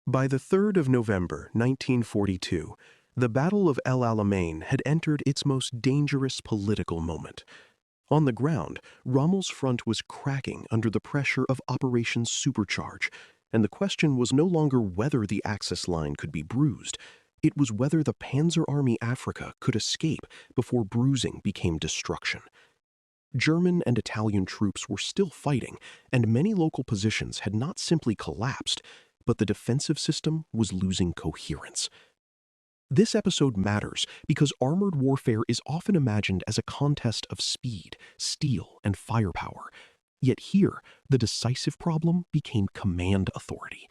By the 3rd of November, 1942, the Battle of El Alamein had entered its most dangerous political moment. On the ground, Rommel's front was cracking under the pressure of Operation Supercharge, and the question was no longer whether the Axis line could be bruised. It was whether the Panzerarmee Afrika could escape before bruising became destruction. German and Italian troops were still fighting, and many local positions had not simply collapsed, but the defensive system was losing coherence. This episode matters because armored warfare is often imagined as a contest of speed, steel, and firepower. Yet here, the decisive problem became command authority.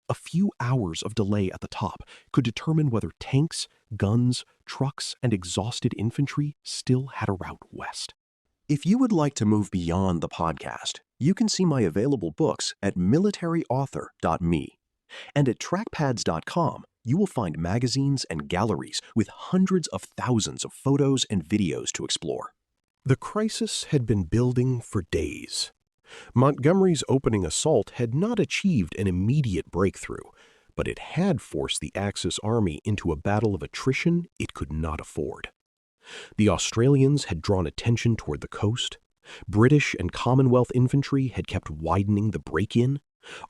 A few hours of delay at the top could determine whether tanks, guns, trucks, and exhausted infantry still had a route west. If you would like to move beyond the podcast, you can see my available books at militaryauthor.me. And at trackpads.com, you will find magazines and galleries with hundreds of thousands of photos and videos to explore. The crisis had been building for days. Montgomery's opening assault had not achieved an immediate breakthrough, but it had forced the Axis army into a battle of attrition it could not afford. The Australians had drawn attention toward the coast. British and Commonwealth infantry had kept widening the break-in.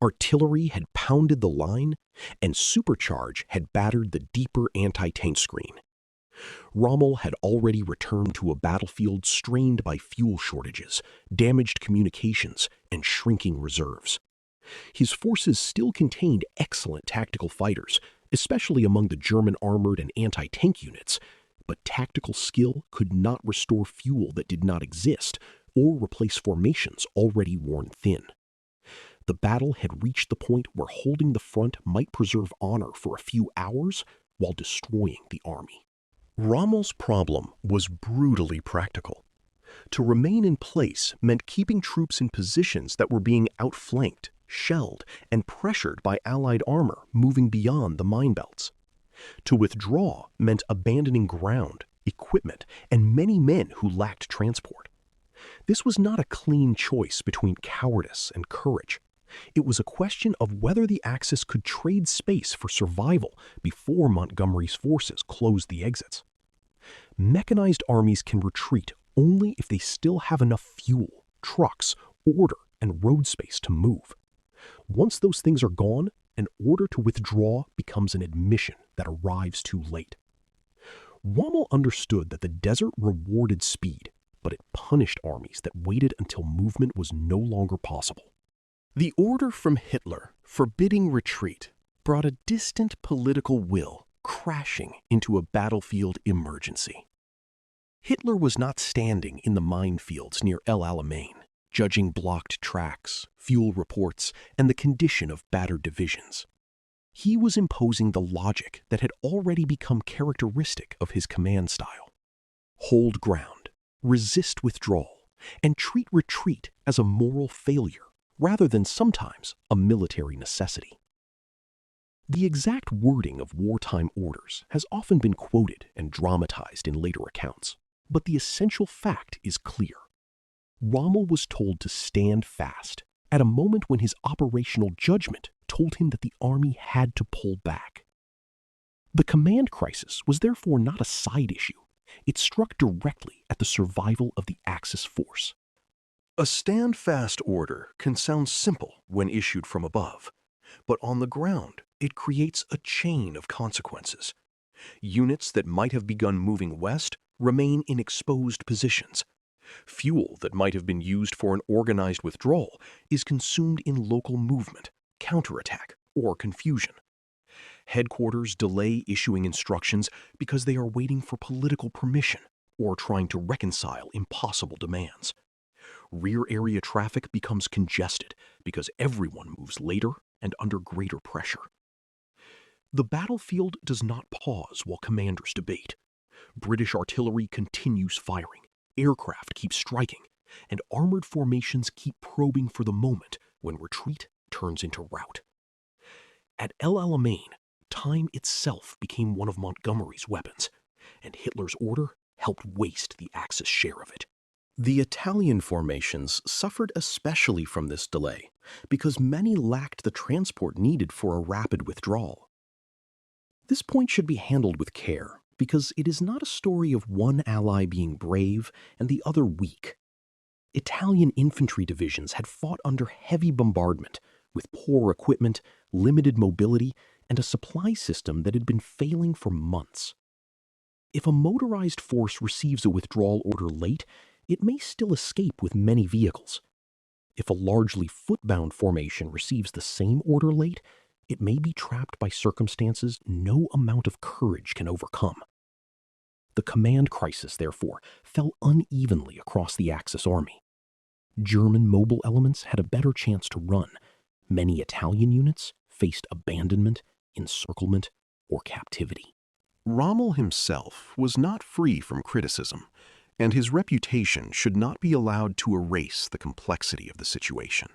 Artillery had pounded the line, and Supercharge had battered the deeper anti-tank screen. Rommel had already returned to a battlefield strained by fuel shortages, damaged communications, and shrinking reserves. His forces still contained excellent tactical fighters, especially among the German armored and anti-tank units, but tactical skill could not restore fuel that did not exist or replace formations already worn thin. The battle had reached the point where holding the front might preserve honor for a few hours while destroying the army. Rommel's problem was brutally practical. To remain in place meant keeping troops in positions that were being outflanked, shelled, and pressured by Allied armor moving beyond the mine belts. To withdraw meant abandoning ground, equipment, and many men who lacked transport. This was not a clean choice between cowardice and courage. It was a question of whether the Axis could trade space for survival before Montgomery's forces closed the exits. Mechanized armies can retreat only if they still have enough fuel, trucks, order, and road space to move. Once those things are gone, an order to withdraw becomes an admission that arrives too late. Rommel understood that the desert rewarded speed, but it punished armies that waited until movement was no longer possible. The order from Hitler forbidding retreat brought a distant political will crashing into a battlefield emergency. Hitler was not standing in the minefields near El Alamein, judging blocked tracks, fuel reports, and the condition of battered divisions. He was imposing the logic that had already become characteristic of his command style. Hold ground, resist withdrawal, and treat retreat as a moral failure rather than sometimes a military necessity. The exact wording of wartime orders has often been quoted and dramatized in later accounts, but the essential fact is clear. Rommel was told to stand fast at a moment when his operational judgment told him that the army had to pull back. The command crisis was therefore not a side issue. It struck directly at the survival of the Axis force. A stand-fast order can sound simple when issued from above, but on the ground, it creates a chain of consequences. Units that might have begun moving west remain in exposed positions. Fuel that might have been used for an organized withdrawal is consumed in local movement, counterattack, or confusion. Headquarters delay issuing instructions because they are waiting for political permission or trying to reconcile impossible demands. Rear area traffic becomes congested because everyone moves later and under greater pressure. The battlefield does not pause while commanders debate. British artillery continues firing, aircraft keep striking, and armored formations keep probing for the moment when retreat turns into rout. At El Alamein, time itself became one of Montgomery's weapons, and Hitler's order helped waste the Axis share of it. The Italian formations suffered especially from this delay because many lacked the transport needed for a rapid withdrawal. This point should be handled with care because it is not a story of one ally being brave and the other weak. Italian infantry divisions had fought under heavy bombardment with poor equipment, limited mobility, and a supply system that had been failing for months. If a motorized force receives a withdrawal order late, it may still escape with many vehicles. If a largely footbound formation receives the same order late, it may be trapped by circumstances no amount of courage can overcome. The command crisis, therefore, fell unevenly across the Axis army. German mobile elements had a better chance to run. Many Italian units faced abandonment, encirclement, or captivity. Rommel himself was not free from criticism, and his reputation should not be allowed to erase the complexity of the situation.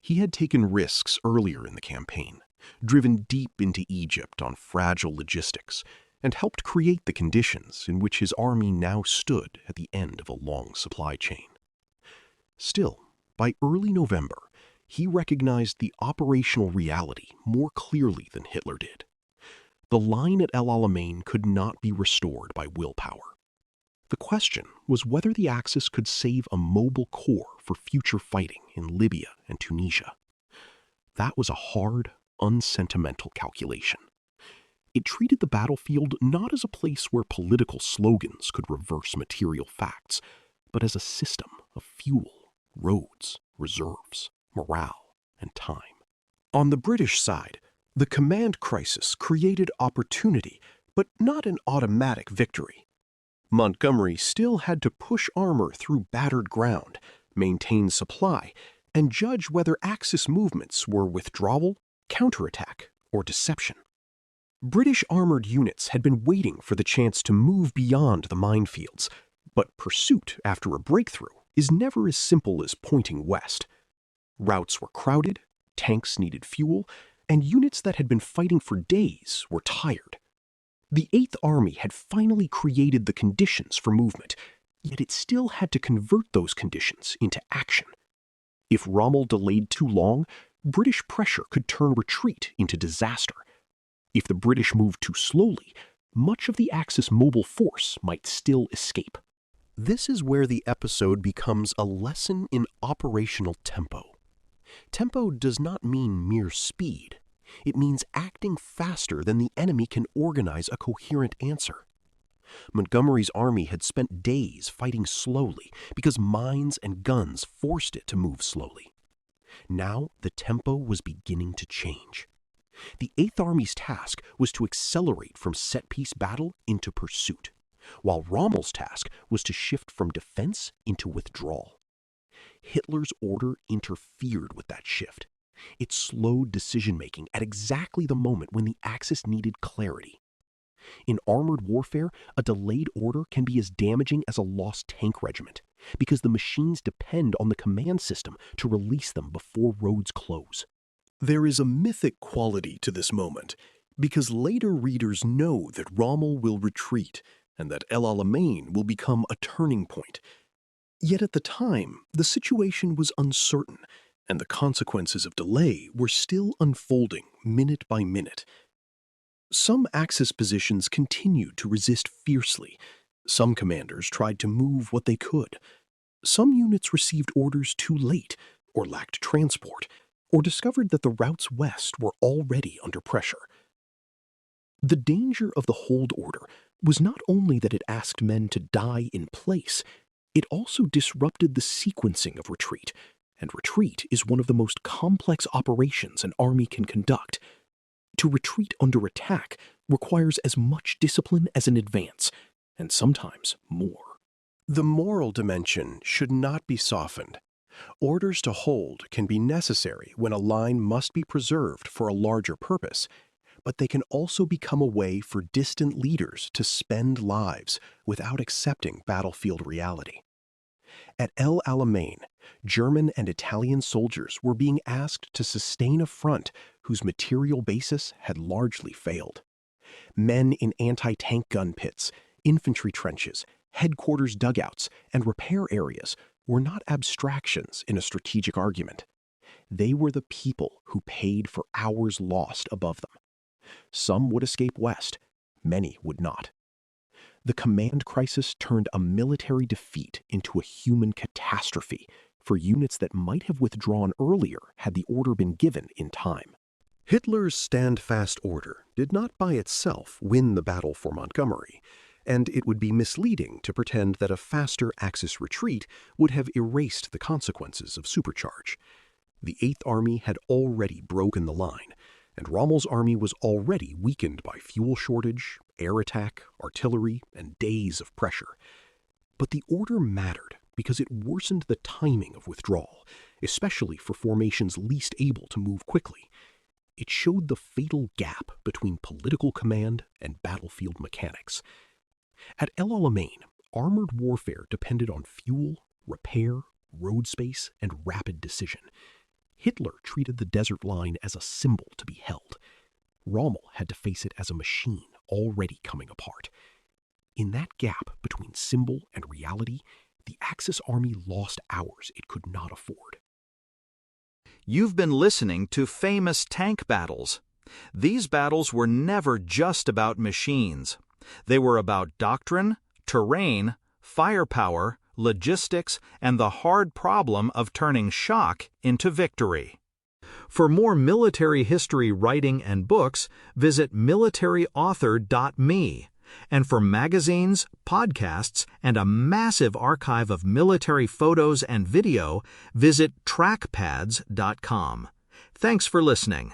He had taken risks earlier in the campaign, driven deep into Egypt on fragile logistics, and helped create the conditions in which his army now stood at the end of a long supply chain. Still, by early November, he recognized the operational reality more clearly than Hitler did. The line at El Alamein could not be restored by willpower. The question was whether the Axis could save a mobile corps for future fighting in Libya and Tunisia. That was a hard, unsentimental calculation. It treated the battlefield not as a place where political slogans could reverse material facts, but as a system of fuel, roads, reserves, morale, and time. On the British side, the command crisis created opportunity, but not an automatic victory. Montgomery still had to push armor through battered ground, maintain supply, and judge whether Axis movements were withdrawal, counterattack, or deception. British armored units had been waiting for the chance to move beyond the minefields, but pursuit after a breakthrough is never as simple as pointing west. Routes were crowded, tanks needed fuel, and units that had been fighting for days were tired. The Eighth Army had finally created the conditions for movement, yet it still had to convert those conditions into action. If Rommel delayed too long, British pressure could turn retreat into disaster. If the British moved too slowly, much of the Axis mobile force might still escape. This is where the episode becomes a lesson in operational tempo. Tempo does not mean mere speed. It means acting faster than the enemy can organize a coherent answer. Montgomery's army had spent days fighting slowly because mines and guns forced it to move slowly. Now the tempo was beginning to change. The Eighth Army's task was to accelerate from set-piece battle into pursuit, while Rommel's task was to shift from defense into withdrawal. Hitler's order interfered with that shift. It slowed decision-making at exactly the moment when the Axis needed clarity. In armored warfare, a delayed order can be as damaging as a lost tank regiment, because the machines depend on the command system to release them before roads close. There is a mythic quality to this moment, because later readers know that Rommel will retreat and that El Alamein will become a turning point. Yet at the time, the situation was uncertain, and the consequences of delay were still unfolding minute by minute. Some Axis positions continued to resist fiercely. Some commanders tried to move what they could. Some units received orders too late, or lacked transport, or discovered that the routes west were already under pressure. The danger of the hold order was not only that it asked men to die in place, it also disrupted the sequencing of retreat, and retreat is one of the most complex operations an army can conduct. To retreat under attack requires as much discipline as an advance, and sometimes more. The moral dimension should not be softened. Orders to hold can be necessary when a line must be preserved for a larger purpose, but they can also become a way for distant leaders to spend lives without accepting battlefield reality. At El Alamein, German and Italian soldiers were being asked to sustain a front whose material basis had largely failed. Men in anti-tank gun pits, infantry trenches, Headquarters dugouts and repair areas were not abstractions in a strategic argument. They were the people who paid for hours lost above them. Some would escape west, many would not. The command crisis turned a military defeat into a human catastrophe for units that might have withdrawn earlier had the order been given in time. Hitler's stand-fast order did not by itself win the battle for Montgomery, and it would be misleading to pretend that a faster Axis retreat would have erased the consequences of Supercharge. The Eighth Army had already broken the line, and Rommel's army was already weakened by fuel shortage, air attack, artillery, and days of pressure. But the order mattered because it worsened the timing of withdrawal, especially for formations least able to move quickly. It showed the fatal gap between political command and battlefield mechanics. At El Alamein, armored warfare depended on fuel, repair, road space, and rapid decision. Hitler treated the desert line as a symbol to be held. Rommel had to face it as a machine already coming apart. In that gap between symbol and reality, the Axis army lost hours it could not afford. You've been listening to Famous Tank Battles. These battles were never just about machines. They were about doctrine, terrain, firepower, logistics, and the hard problem of turning shock into victory. For more military history writing and books, visit militaryauthor.me. And for magazines, podcasts, and a massive archive of military photos and video, visit trackpads.com. Thanks for listening.